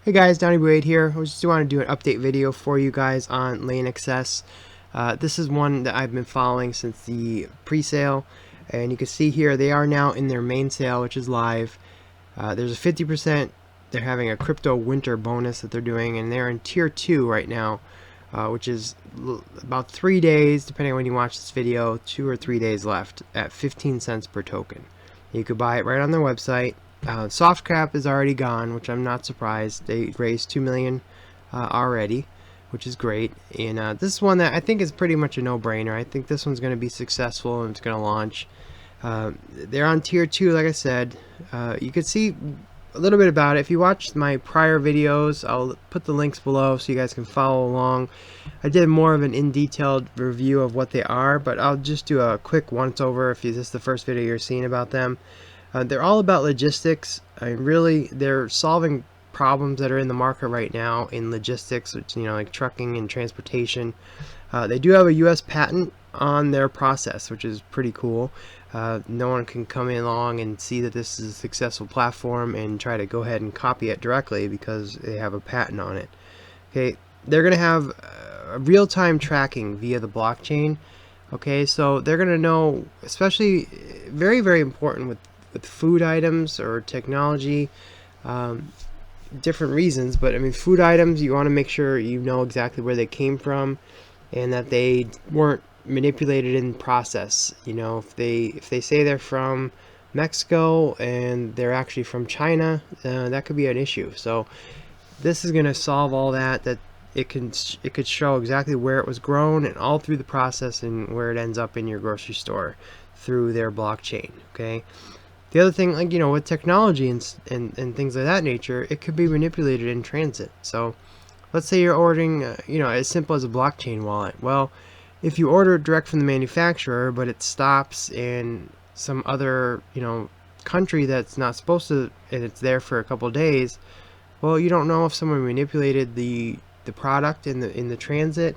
Hey guys, Donnie Boyd here. I just want to do an update video for you guys on LaneXS. This is one that I've been following since the pre-sale, and you can see here they are now in their main sale, which is live. There's a 50%. They're having a crypto winter bonus that they're doing, and they're in tier 2 right now, which is about 3 days, depending on when you watch this video, 2 or 3 days left at 15 cents per token. You could buy it right on their website. Soft cap is already gone, which I'm not surprised. They raised $2 million already, which is great. And this is one that I think is pretty much a no-brainer. I think this one's going to be successful and it's going to launch. They're on tier 2, like I said. You can see a little bit about it. If you watched my prior videos, I'll put the links below so you guys can follow along. I did more of an in-detailed review of what they are, but I'll just do a quick once-over if this is the first video you're seeing about them. They're all about logistics. I mean, really, they're solving problems that are in the market right now in logistics, which, like trucking and transportation. They do have a U.S. patent on their process, which is pretty cool. No one can come along and see that this is a successful platform and try to go ahead and copy it directly because they have a patent on it. Okay, they're going to have real-time tracking via the blockchain. Okay, so they're going to know, especially very, very important with food items or technology, different reasons, but I mean, food items, you want to make sure you know exactly where they came from and that they weren't manipulated in process. If they say they're from Mexico and they're actually from China, that could be an issue. So this is going to solve all that it could show exactly where it was grown and all through the process and where it ends up in your grocery store through their blockchain. Okay. The other thing, with technology and things of that nature, it could be manipulated in transit. So let's say you're ordering, as simple as a blockchain wallet. Well, if you order it direct from the manufacturer, but it stops in some other, country that's not supposed to, and it's there for a couple of days, well, you don't know if someone manipulated the product in the transit.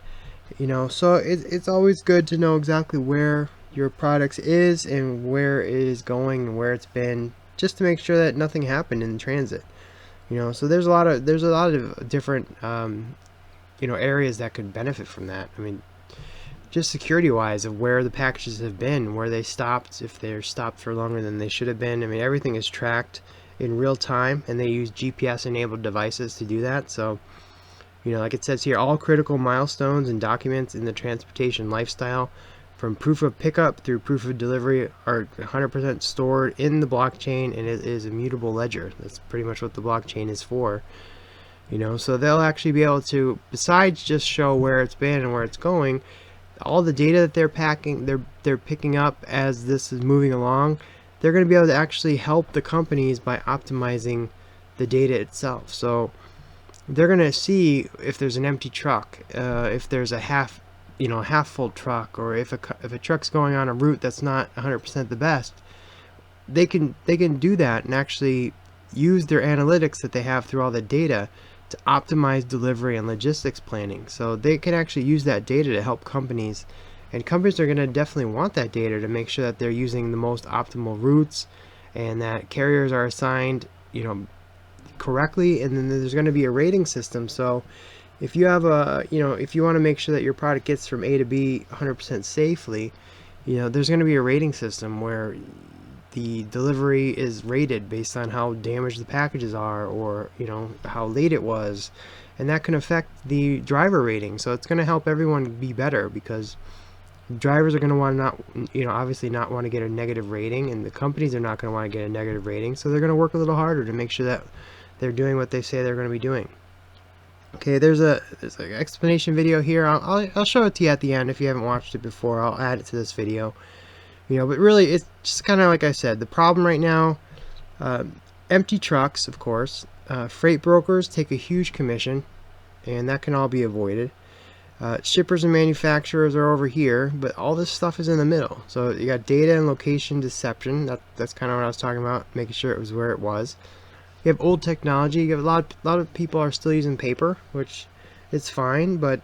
So it's always good to know exactly where your products is and where it is going and where it's been, just to make sure that nothing happened in transit. So there's a lot of different areas that could benefit from that. I mean, just security wise, of where the packages have been, where they stopped, if they're stopped for longer than they should have been. I mean, everything is tracked in real time, and they use GPS enabled devices to do that. So like it says here, all critical milestones and documents in the transportation lifestyle, from proof of pickup through proof of delivery, are 100% stored in the blockchain, and it is a mutable ledger. That's pretty much what the blockchain is for. So they'll actually be able to, besides just show where it's been and where it's going, all the data that they're picking up as this is moving along, they're going to be able to actually help the companies by optimizing the data itself. So they're going to see if there's an empty truck, if there's a half full truck, or if a truck's going on a route that's not 100% the best. They can do that and actually use their analytics that they have through all the data to optimize delivery and logistics planning. So they can actually use that data to help companies, and companies are going to definitely want that data to make sure that they're using the most optimal routes and that carriers are assigned correctly. And then there's going to be a rating system. So if you have if you want to make sure that your product gets from A to B 100% safely, there's going to be a rating system where the delivery is rated based on how damaged the packages are, or how late it was, and that can affect the driver rating. So it's going to help everyone be better, because drivers are going to want to obviously not want to get a negative rating, and the companies are not going to want to get a negative rating. So they're going to work a little harder to make sure that they're doing what they say they're going to be doing. Okay, there's an explanation video here. I'll show it to you at the end if you haven't watched it before. I'll add it to this video. But really, it's just kind of like I said. The problem right now, empty trucks, of course. Freight brokers take a huge commission, and that can all be avoided. Shippers and manufacturers are over here, but all this stuff is in the middle. So you got data and location deception. That's kind of what I was talking about, making sure it was where it was. You have old technology. You have a lot of people are still using paper, which is fine, but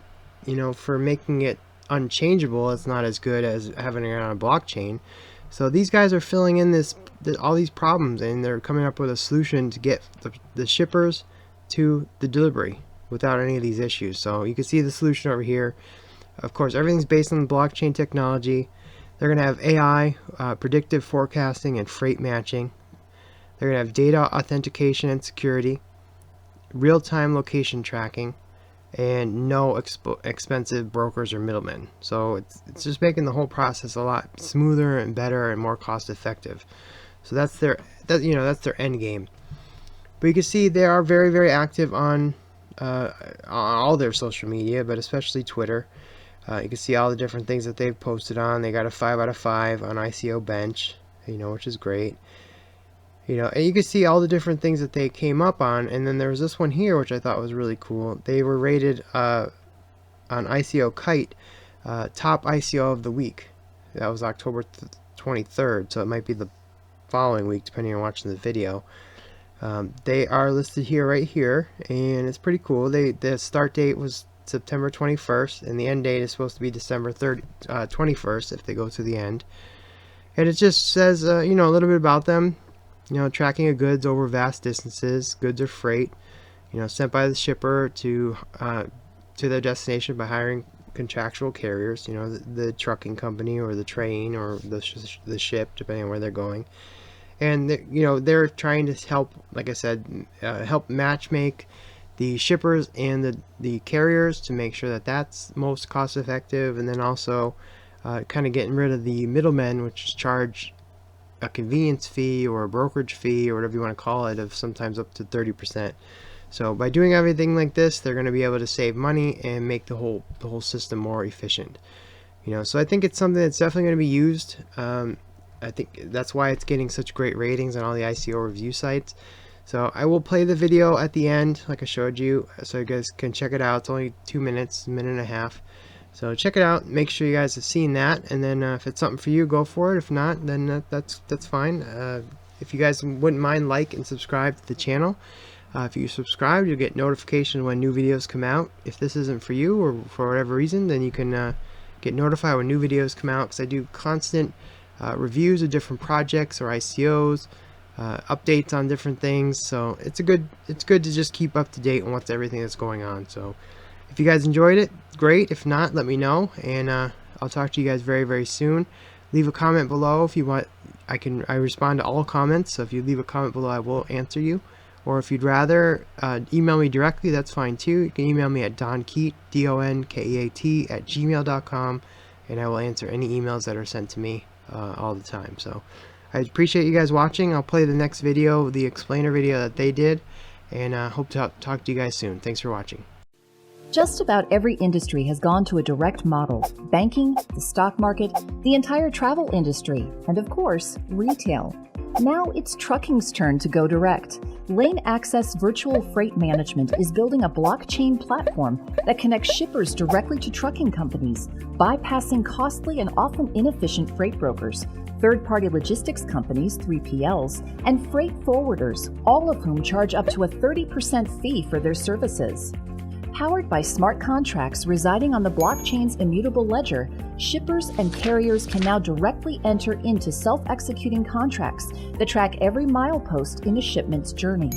for making it unchangeable, it's not as good as having it on a blockchain. So these guys are filling in all these problems, and they're coming up with a solution to get the shippers to the delivery without any of these issues. So you can see the solution over here. Of course, everything's based on blockchain technology. They're going to have AI, predictive forecasting, and freight matching. They're going to have data authentication and security, real-time location tracking, and no expensive brokers or middlemen. So it's just making the whole process a lot smoother and better and more cost-effective. So that's their end game. But you can see they are very, very active on all their social media, but especially Twitter. You can see all the different things that they've posted on. They got a 5 out of 5 on ICO Bench, which is great. And you can see all the different things that they came up on. And then there was this one here, which I thought was really cool. They were rated on ICO Kite top ICO of the week. That was October 23rd, so it might be the following week, depending on watching the video. They are listed here, right here, and it's pretty cool. The start date was September 21st, and the end date is supposed to be December 21st if they go to the end. And it just says, a little bit about them. Tracking of goods over vast distances. Goods are freight, sent by the shipper to their destination by hiring contractual carriers. The trucking company or the train or the ship, depending on where they're going. And they're trying to help, like I said, help matchmake the shippers and the carriers to make sure that that's most cost effective, and then also kind of getting rid of the middlemen, which is charge a convenience fee or a brokerage fee or whatever you want to call it of sometimes up to 30%. So by doing everything like this, they're going to be able to save money and make the whole system more efficient. So I think it's something that's definitely going to be used. I think that's why it's getting such great ratings on all the ICO review sites. So I will play the video at the end, like I showed you, so you guys can check it out. It's only 2 minutes, a minute and a half. So check it out. Make sure you guys have seen that, and then if it's something for you, go for it. If not, then that's fine. If you guys wouldn't mind, like and subscribe to the channel. If you subscribe, you'll get notification when new videos come out. If this isn't for you or for whatever reason, then you can get notified when new videos come out, because I do constant reviews of different projects or ICOs, updates on different things. So it's good to just keep up to date on what's everything that's going on. So if you guys enjoyed it, great. If not, let me know, and I'll talk to you guys very, very soon. Leave a comment below if you want. I respond to all comments, so if you leave a comment below, I will answer you. Or if you'd rather email me directly, that's fine too. You can email me at donkeat, DONKEAT @gmail.com, and I will answer any emails that are sent to me all the time. So I appreciate you guys watching. I'll play the next video, the explainer video that they did, and hope to talk to you guys soon. Thanks for watching. Just about every industry has gone to a direct model. Banking, the stock market, the entire travel industry, and of course, retail. Now it's trucking's turn to go direct. LaneAxis Virtual Freight Management is building a blockchain platform that connects shippers directly to trucking companies, bypassing costly and often inefficient freight brokers, third-party logistics companies, 3PLs, and freight forwarders, all of whom charge up to a 30% fee for their services. Powered by smart contracts residing on the blockchain's immutable ledger, shippers and carriers can now directly enter into self-executing contracts that track every milepost in a shipment's journey.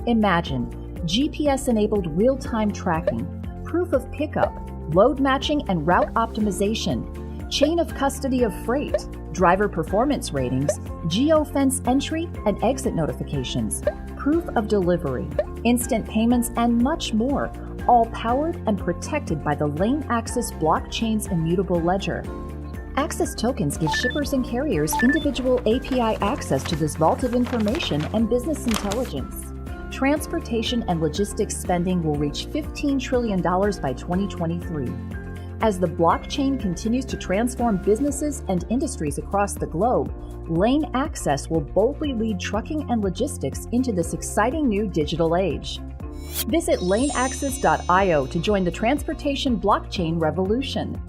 Imagine GPS-enabled real-time tracking, proof of pickup, load matching and route optimization, chain of custody of freight, driver performance ratings, geofence entry and exit notifications, proof of delivery, instant payments, and much more, all powered and protected by the LaneAxis blockchain's immutable ledger. Axis tokens give shippers and carriers individual API access to this vault of information and business intelligence. Transportation and logistics spending will reach $15 trillion by 2023. As the blockchain continues to transform businesses and industries across the globe, LaneAxis will boldly lead trucking and logistics into this exciting new digital age. Visit LaneAxis.io to join the transportation blockchain revolution.